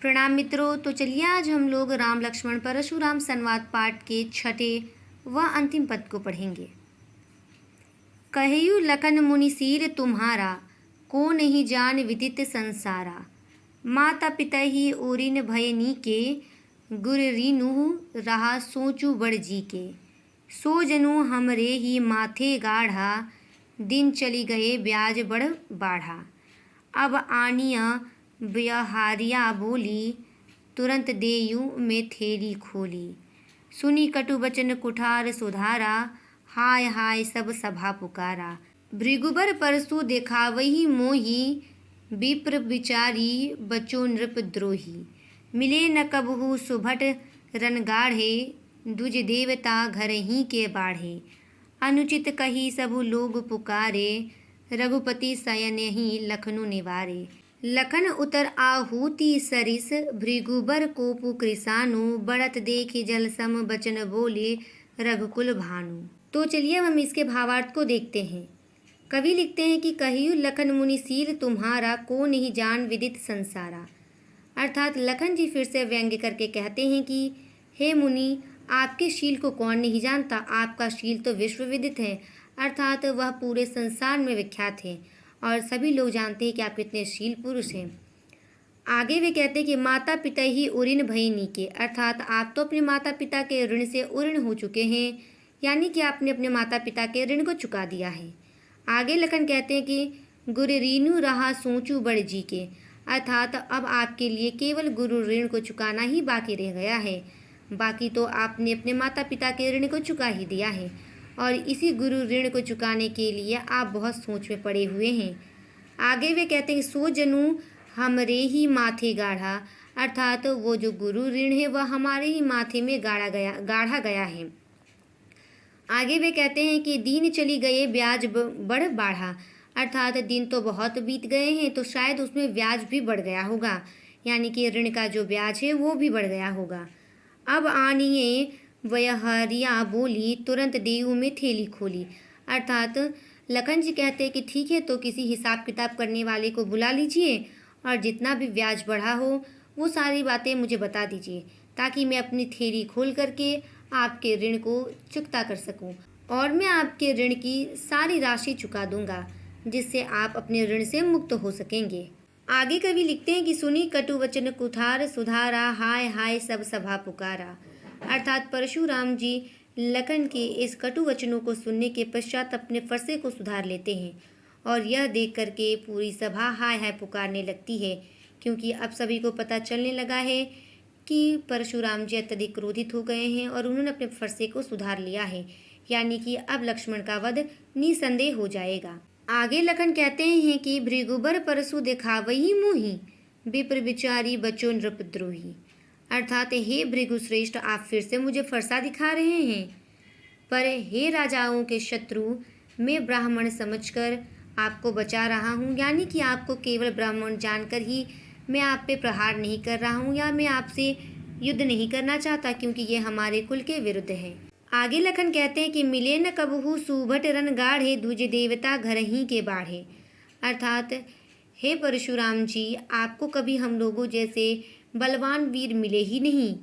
प्रणाम मित्रों। तो चलिए आज हम लोग राम लक्ष्मण परशुराम संवाद पाठ के छठे व अंतिम पद को पढ़ेंगे। कहयु लखन मुनि सीर तुम्हारा, को नहीं जान विदित संसारा। माता पिता ही ओरिन भय नीके, गुर रीनु रहा सोचू बड़ जी के। सो जनु हमरे ही माथे गाढ़ा, दिन चली गए ब्याज बड़ बाढ़ा। अब आनिया ब्यहारिया बोली, तुरंत देयु में थेली खोली। सुनी कटु बचन कुठार सुधारा, हाय हाय सब सभा पुकारा। भृगुबर परसु देखावही मोही, विप्र विचारी बचो नृप द्रोही। मिले न कबहु सुभट रन गाढ़े, दुज देवता घर ही के बाढ़े। अनुचित कही सबु लोग पुकारे, रघुपति सयन ही लखनु निवारे। लखन उतर आहूति सरिस, भृगुबर कोपु कृसानु। बढ़त देखि जल सम बचन बोले, रघुकुल भानु। तो चलिए हम इसके भावार्थ को देखते हैं। कवि लिखते हैं कि कहियु लखन मुनि सील तुम्हारा, को नहीं जान विदित संसारा। अर्थात लखन जी फिर से व्यंग्य करके कहते हैं कि हे मुनि, आपके शील को कौन नहीं जानता। आपका शील तो विश्व विदित है, अर्थात वह पूरे संसार में विख्यात है और सभी लोग जानते हैं कि आप कितने शील पुरुष हैं। आगे वे कहते हैं कि माता पिता ही उऋण भय नीके, अर्थात आप तो अपने माता पिता के ऋण से उऋण हो चुके हैं, यानी कि आपने अपने माता पिता के ऋण को चुका दिया है। आगे लखन कहते हैं कि गुरु रीनु रहा सोचू बड़ जी के, अर्थात अब आपके लिए केवल गुरु ऋण को चुकाना ही बाकी रह गया है। बाकी तो आपने अपने माता पिता के ऋण को चुका ही दिया है और इसी गुरु ऋण को चुकाने के लिए आप बहुत सोच में पड़े हुए हैं। आगे वे कहते हैं सो जनु हमरे ही माथे गाढ़ा, अर्थात वो जो गुरु ऋण है वह हमारे ही माथे में गाढ़ा गया है। आगे वे कहते हैं कि दिन चली गए ब्याज बढ़ बाढ़ा, अर्थात दिन तो बहुत बीत गए हैं तो शायद उसमें ब्याज भी बढ़ गया होगा, यानी कि ऋण का जो ब्याज है वो भी बढ़ गया होगा। अब आनिए व्यहरिया बोली, तुरंत देयु में थैली खोली, अर्थात लखन जी कहते हैं कि ठीक है, तो किसी हिसाब किताब करने वाले को बुला लीजिए और जितना भी ब्याज बढ़ा हो वो सारी बातें मुझे बता दीजिए, ताकि मैं अपनी थैली खोल करके आपके ऋण को चुकता कर सकूं और मैं आपके ऋण की सारी राशि चुका दूंगा, जिससे आप अपने ऋण से मुक्त हो सकेंगे। आगे कवि लिखते हैं कि सुनी कटु वचन कुठार सुधारा, हाय हाय सब सभा पुकारा। अर्थात परशुराम जी लखन के इस कटु वचनों को सुनने के पश्चात अपने फरसे को सुधार लेते हैं और यह देख करके पूरी सभा हाय हाय पुकारने लगती है, क्योंकि अब सभी को पता चलने लगा है कि परशुराम जी अत्यधिक क्रोधित हो गए हैं और उन्होंने अपने फरसे को सुधार लिया है, यानी कि अब लक्ष्मण का वध निसंदेह हो जाएगा। आगे लखन कहते हैं कि भृगुबर परसु देखावही मोही, विप्र विचारी बचो नृपद्रोही। अर्थात हे भृगु श्रेष्ठ, आप फिर से मुझे फरसा दिखा रहे हैं, पर हे राजाओं के शत्रु, मैं ब्राह्मण समझकर आपको बचा रहा हूँ, यानी कि आपको केवल ब्राह्मण जानकर ही मैं आप पे प्रहार नहीं कर रहा हूँ या मैं आपसे युद्ध नहीं करना चाहता, क्योंकि ये हमारे कुल के विरुद्ध है। आगे लखन कहते हैं कि मिले न कबहू सुभट रन गाढ़े, दूजे देवता घर ही के बाढ़े। अर्थात हे परशुराम जी, आपको कभी हम लोगों जैसे बलवान वीर मिले ही नहीं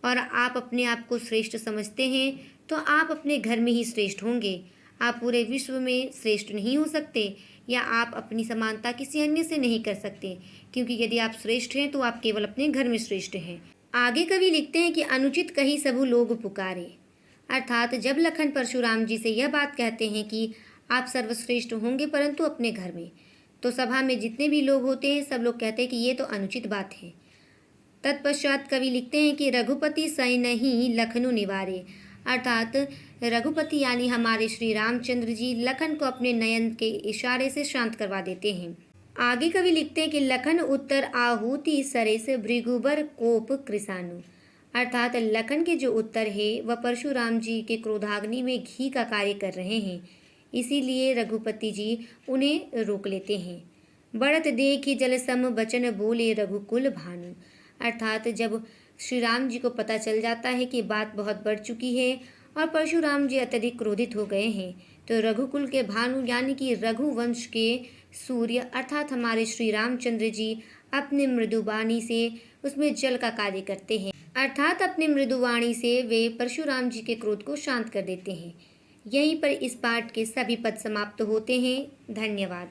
और आप अपने आप को श्रेष्ठ समझते हैं, तो आप अपने घर में ही श्रेष्ठ होंगे। आप पूरे विश्व में श्रेष्ठ नहीं हो सकते या आप अपनी समानता किसी अन्य से नहीं कर सकते, क्योंकि यदि आप श्रेष्ठ हैं तो आप केवल अपने घर में श्रेष्ठ हैं। आगे कवि लिखते हैं कि अनुचित कही सबु लोग पुकारे। अर्थात जब लखन परशुराम जी से यह बात कहते हैं कि आप सर्वश्रेष्ठ होंगे परंतु अपने घर में, तो सभा में जितने भी लोग होते हैं सब लोग कहते हैं कि ये तो अनुचित बात है। तत्पश्चात कवि लिखते हैं कि रघुपति सै नहीं लखनु निवारे। अर्थात रघुपति यानी हमारे श्री रामचंद्र जी लखन को अपने नयन के इशारे से शांत करवा देते हैं। आगे कवि लिखते हैं कि लखन उत्तर आहूति सरेस, भृगुबर कोप कृसानु। अर्थात लखन के जो उत्तर है वह परशुराम जी के क्रोधाग्नि में घी का कार्य कर रहे हैं, इसीलिए रघुपति जी उन्हें रोक लेते हैं। बढ़त देखि जल सम बचन बोले, रघुकुल भानु। अर्थात जब श्री राम जी को पता चल जाता है कि बात बहुत बढ़ चुकी है और परशुराम जी अत्यधिक क्रोधित हो गए हैं, तो रघुकुल के भानु यानी कि रघुवंश के सूर्य अर्थात हमारे श्री रामचंद्र जी अपने मृदु वाणी से उसमें जल का कार्य करते हैं, अर्थात अपनी मृदु वाणी से वे परशुराम जी के क्रोध को शांत कर देते हैं। यहीं पर इस पाठ के सभी पद समाप्त होते हैं। धन्यवाद।